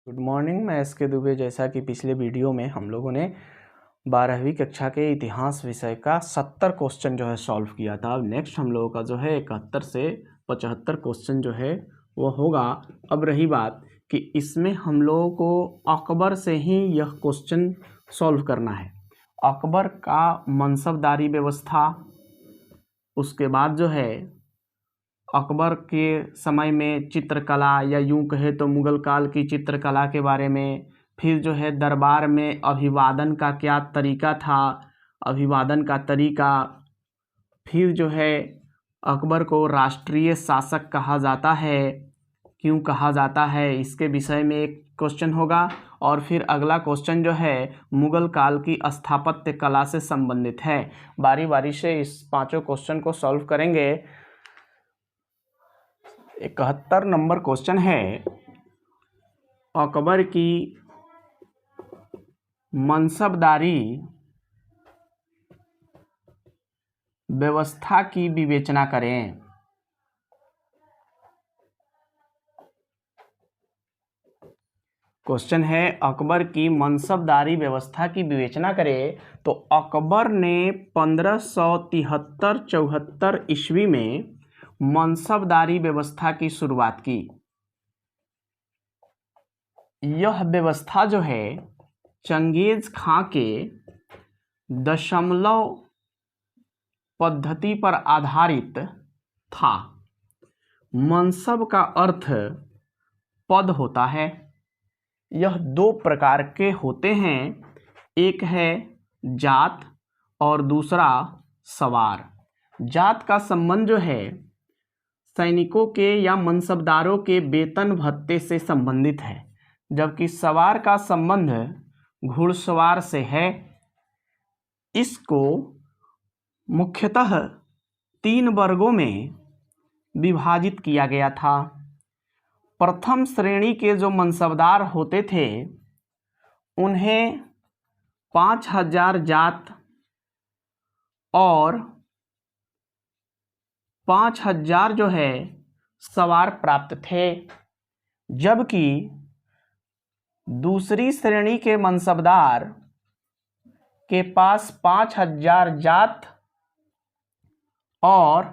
Good morning. मैं S के दुबे। जैसा कि पिछले वीडियो में हम लोगों ने 12वीं कक्षा के इतिहास विषय का 70 क्वेश्चन जो है सॉल्व किया था। अब नेक्स्ट हम लोगों का जो है 71 से 75 क्वेश्चन जो है वो होगा। अब रही बात कि इसमें हम लोगों को अकबर से ही यह क्वेश्चन सॉल्व करना है। अकबर का मनसबदारी व्यवस्था, उसके बाद जो है अकबर के समय में चित्रकला या यूं कहे तो मुगल काल की चित्रकला के बारे में, फिर जो है दरबार में अभिवादन का क्या तरीका था, अभिवादन का तरीका, फिर जो है अकबर को राष्ट्रीय शासक कहा जाता है, क्यों कहा जाता है, इसके विषय में एक क्वेश्चन होगा। और फिर अगला क्वेश्चन जो है मुगल काल की स्थापत्य कला से संबंधित है। बारी बारी से इस पांचों क्वेश्चन को सॉल्व करेंगे। 71 नंबर क्वेश्चन है, अकबर की मनसबदारी व्यवस्था की विवेचना करें। क्वेश्चन है अकबर की मनसबदारी व्यवस्था की विवेचना करें। तो अकबर ने 1573-74 ईस्वी में मनसबदारी व्यवस्था की शुरुआत की। यह व्यवस्था जो है चंगेज खां के दशमलव पद्धति पर आधारित था। मनसब का अर्थ पद होता है। यह दो प्रकार के होते हैं, एक है जात और दूसरा सवार। जात का संबंध जो है सैनिकों के या मनसबदारों के वेतन भत्ते से संबंधित है, जबकि सवार का संबंध घुड़सवार से है। इसको मुख्यतः 3 वर्गों में विभाजित किया गया था। प्रथम श्रेणी के जो मनसबदार होते थे उन्हें 5000 जात और 5000 जो है सवार प्राप्त थे, जबकि दूसरी श्रेणी के मनसबदार के पास 5000 जात और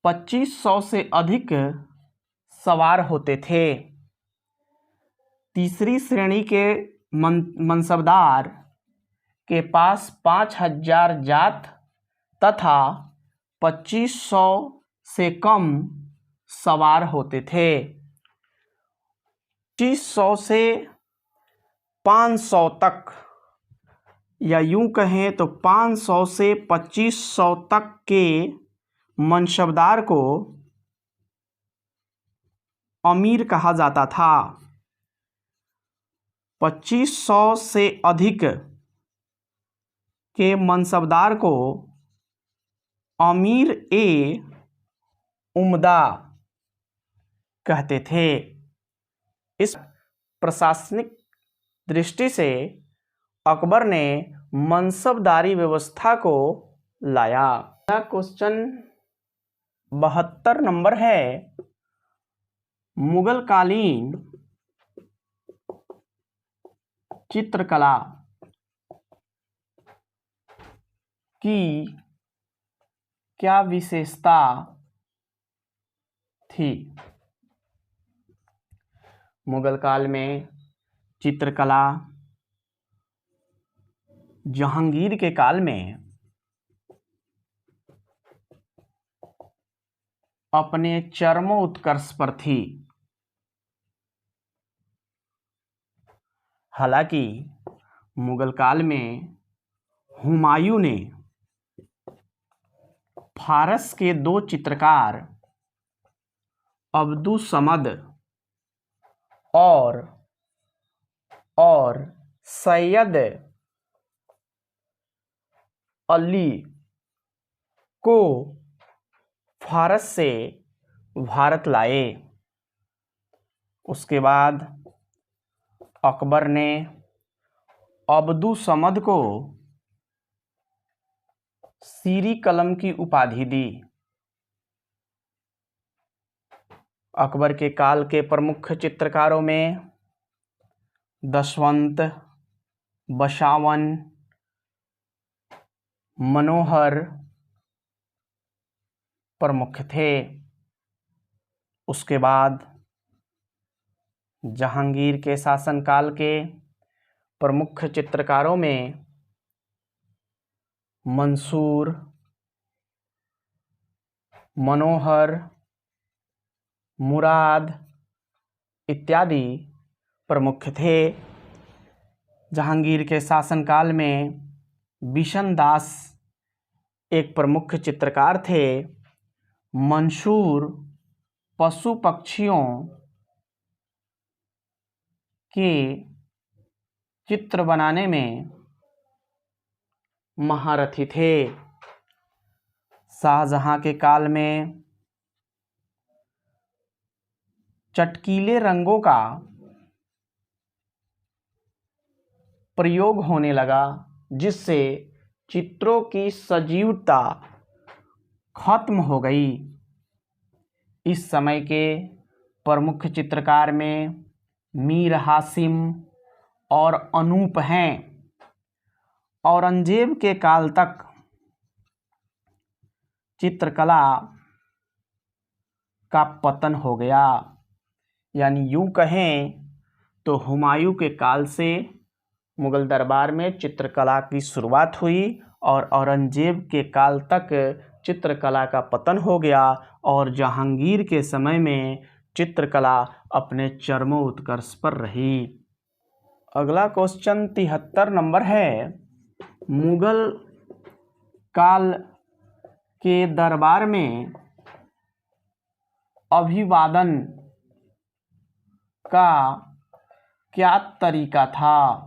2500 से अधिक सवार होते थे। तीसरी श्रेणी के मनसबदार के पास 5000 जात तथा 2500 से कम सवार होते थे। 2500 से 500 तक, या यूं कहें तो 500 से 2500 तक के मनसबदार को अमीर कहा जाता था। 2500 से अधिक के मनसबदार को अमीर ए उम्दा कहते थे। इस प्रशासनिक दृष्टि से अकबर ने मनसबदारी व्यवस्था को लाया। क्वेश्चन 72 नंबर है, मुगल कालीन चित्रकला की क्या विशेषता थी? मुगल काल में चित्रकला जहांगीर के काल में अपने चरमोत्कर्ष पर थी। हालांकि मुगल काल में हुमायूं ने फारस के 2 चित्रकार अब्दुस्समद और सैयद अली को फारस से भारत लाए। उसके बाद अकबर ने अब्दुस्समद को सीरी कलम की उपाधि दी। अकबर के काल के प्रमुख चित्रकारों में दशवंत, बसावन, मनोहर प्रमुख थे। उसके बाद जहांगीर के शासनकाल के प्रमुख चित्रकारों में मंसूर, मनोहर, मुराद इत्यादि प्रमुख थे। जहांगीर के शासनकाल में बिशन दास एक प्रमुख चित्रकार थे। मंसूर पशु पक्षियों के चित्र बनाने में महारथी थे। शाहजहां के काल में चटकीले रंगों का प्रयोग होने लगा, जिससे चित्रों की सजीवता खत्म हो गई। इस समय के प्रमुख चित्रकार में मीर हासिम और अनूप हैं। औरंगजेब के काल तक चित्रकला का पतन हो गया। यानी यूं कहें तो हुमायूं के काल से मुगल दरबार में चित्रकला की शुरुआत हुई और औरंगजेब के काल तक चित्रकला का पतन हो गया और जहांगीर के समय में चित्रकला अपने चरमोत्कर्ष पर रही। अगला क्वेश्चन 73 नंबर है। मुगल काल के दरबार में अभिवादन का क्या तरीका था?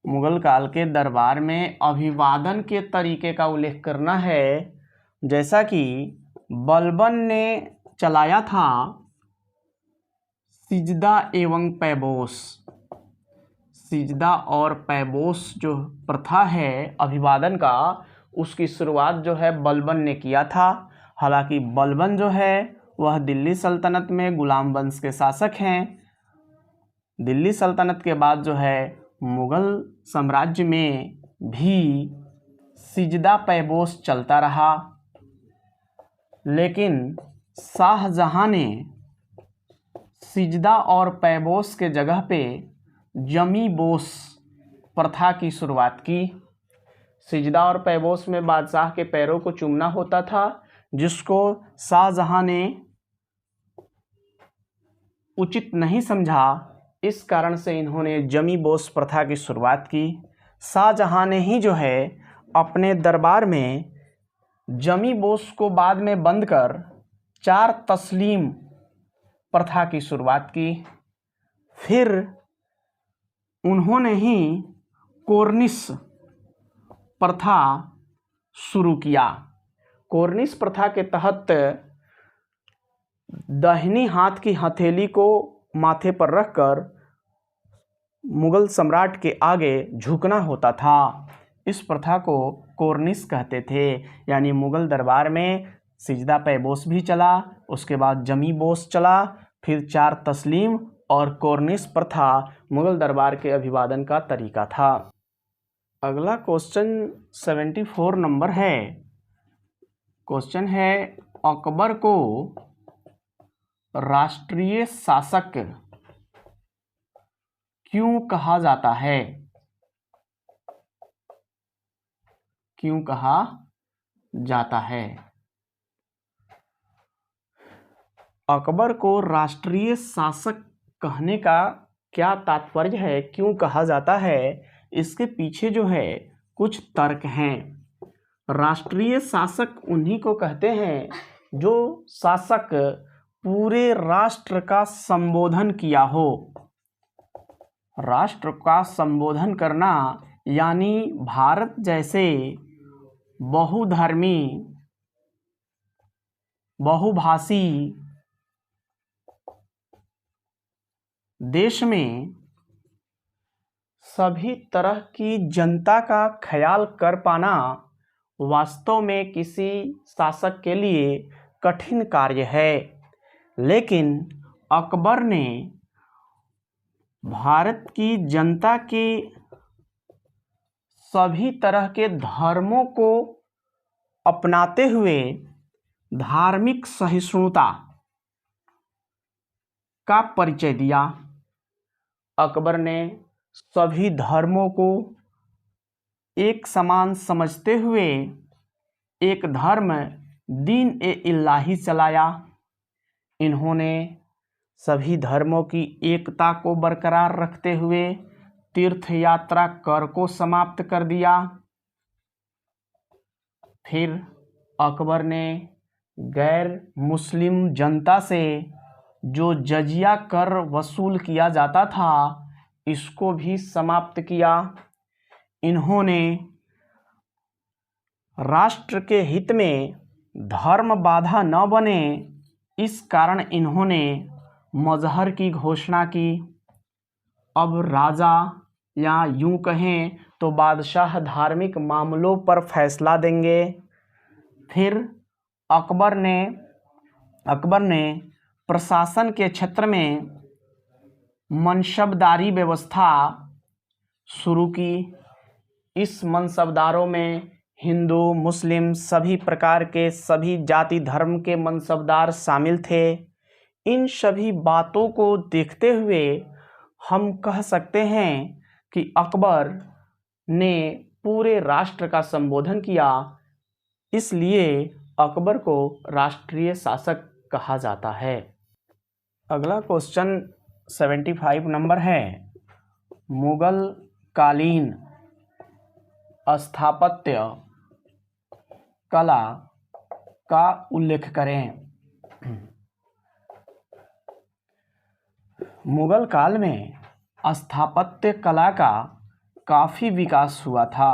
मुगल काल के दरबार में अभिवादन के तरीके का उल्लेख करना है। जैसा कि बलबन ने चलाया था सिजदा एवं पैबोस। सिजदा और पैबोस जो प्रथा है अभिवादन का, उसकी शुरुआत जो है बलबन ने किया था। हालांकि बलबन जो है वह दिल्ली सल्तनत में गुलाम वंश के शासक हैं। दिल्ली सल्तनत के बाद जो है मुगल साम्राज्य में भी सिजदा पैबोस चलता रहा, लेकिन शाहजहां ने सिजदा और पैबोस के जगह पे जमी बोस प्रथा की शुरुआत की। सिजदा और पैबोस में बादशाह के पैरों को चूमना होता था, जिसको शाहजहां ने उचित नहीं समझा। इस कारण से इन्होंने जमी बोस प्रथा की शुरुआत की। शाहजहां ने ही जो है अपने दरबार में जमी बोस को बाद में बंद कर 4 तस्लीम प्रथा की शुरुआत की। फिर उन्होंने ही कोर्निश प्रथा शुरू किया। कोर्निश प्रथा के तहत दाहिनी हाथ की हथेली को माथे पर रखकर मुगल सम्राट के आगे झुकना होता था। इस प्रथा को कोर्निश कहते थे। यानी मुगल दरबार में सिजदा पैबोस भी चला, उसके बाद जमी बोस चला, फिर 4 तस्लीम और कोर्निश प्रथा मुगल दरबार के अभिवादन का तरीका था। अगला क्वेश्चन 74 नंबर है। क्वेश्चन है अकबर को राष्ट्रीय शासक क्यों कहा जाता है? क्यों कहा जाता है? अकबर को राष्ट्रीय शासक कहने का क्या तात्पर्य है, क्यों कहा जाता है? इसके पीछे जो है कुछ तर्क हैं। राष्ट्रीय शासक उन्हीं को कहते हैं जो शासक पूरे राष्ट्र का संबोधन किया हो। राष्ट्र का संबोधन करना यानी भारत जैसे बहुधर्मी, बहुभाषी देश में सभी तरह की जनता का ख्याल कर पाना वास्तव में किसी शासक के लिए कठिन कार्य है, लेकिन अकबर ने भारत की जनता के सभी तरह के धर्मों को अपनाते हुए धार्मिक सहिष्णुता का परिचय दिया। अकबर ने सभी धर्मों को एक समान समझते हुए एक धर्म दीन ए इलाही चलाया। इन्होंने सभी धर्मों की एकता को बरकरार रखते हुए तीर्थ यात्रा कर को समाप्त कर दिया। फिर अकबर ने गैर मुस्लिम जनता से जो जजिया कर वसूल किया जाता था, इसको भी समाप्त किया। इन्होंने राष्ट्र के हित में धर्म बाधा न बने, इस कारण इन्होंने मजहर की घोषणा की। अब राजा या यूं कहें तो बादशाह धार्मिक मामलों पर फैसला देंगे। फिर अकबर ने प्रशासन के क्षेत्र में मनसबदारी व्यवस्था शुरू की। इस मनसबदारों में हिंदू मुस्लिम सभी प्रकार के सभी जाति धर्म के मनसबदार शामिल थे। इन सभी बातों को देखते हुए हम कह सकते हैं कि अकबर ने पूरे राष्ट्र का संबोधन किया, इसलिए अकबर को राष्ट्रीय शासक कहा जाता है। अगला क्वेश्चन 75 नंबर है, मुगल कालीन स्थापत्य कला का उल्लेख करें। मुगल काल में स्थापत्य कला का काफी विकास हुआ था।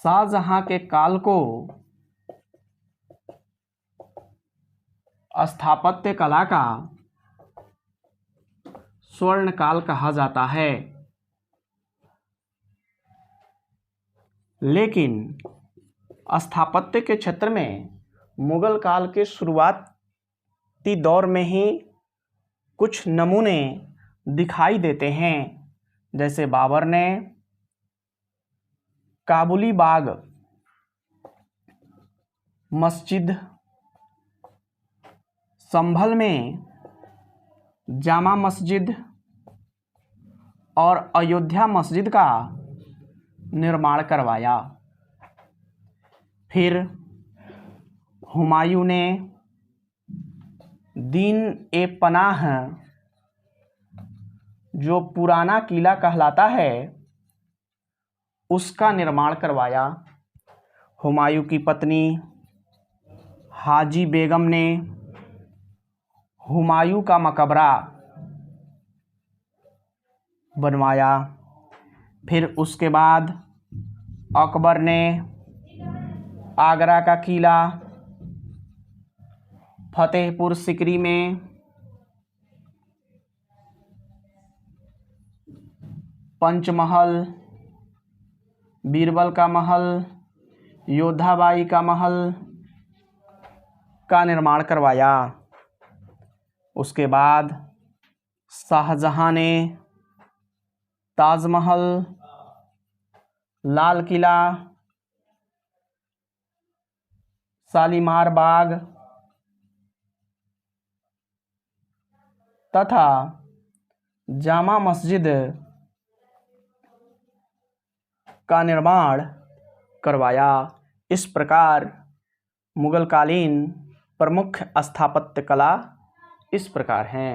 शाहजहां के काल को स्थापत्य कला का स्वर्ण काल कहा जाता है, लेकिन स्थापत्य के क्षेत्र में मुगल काल के शुरुआती दौर में ही कुछ नमूने दिखाई देते हैं। जैसे बाबर ने काबुली बाग मस्जिद, संभल में जामा मस्जिद और अयोध्या मस्जिद का निर्माण करवाया। फिर हुमायूं ने दीन ए पनाह, जो पुराना किला कहलाता है, उसका निर्माण करवाया। हुमायूं की पत्नी हाजी बेगम ने हुमायूं का मकबरा बनवाया। फिर उसके बाद अकबर ने आगरा का किला, फतेहपुर सिकरी में पंचमहल, बीरबल का महल, योधाबाई का महल का निर्माण करवाया। उसके बाद शाहजहां ने ताजमहल, लाल किला, शालीमार बाग तथा जामा मस्जिद का निर्माण करवाया। इस प्रकार मुगलकालीन प्रमुख स्थापत्य कला इस प्रकार हैं।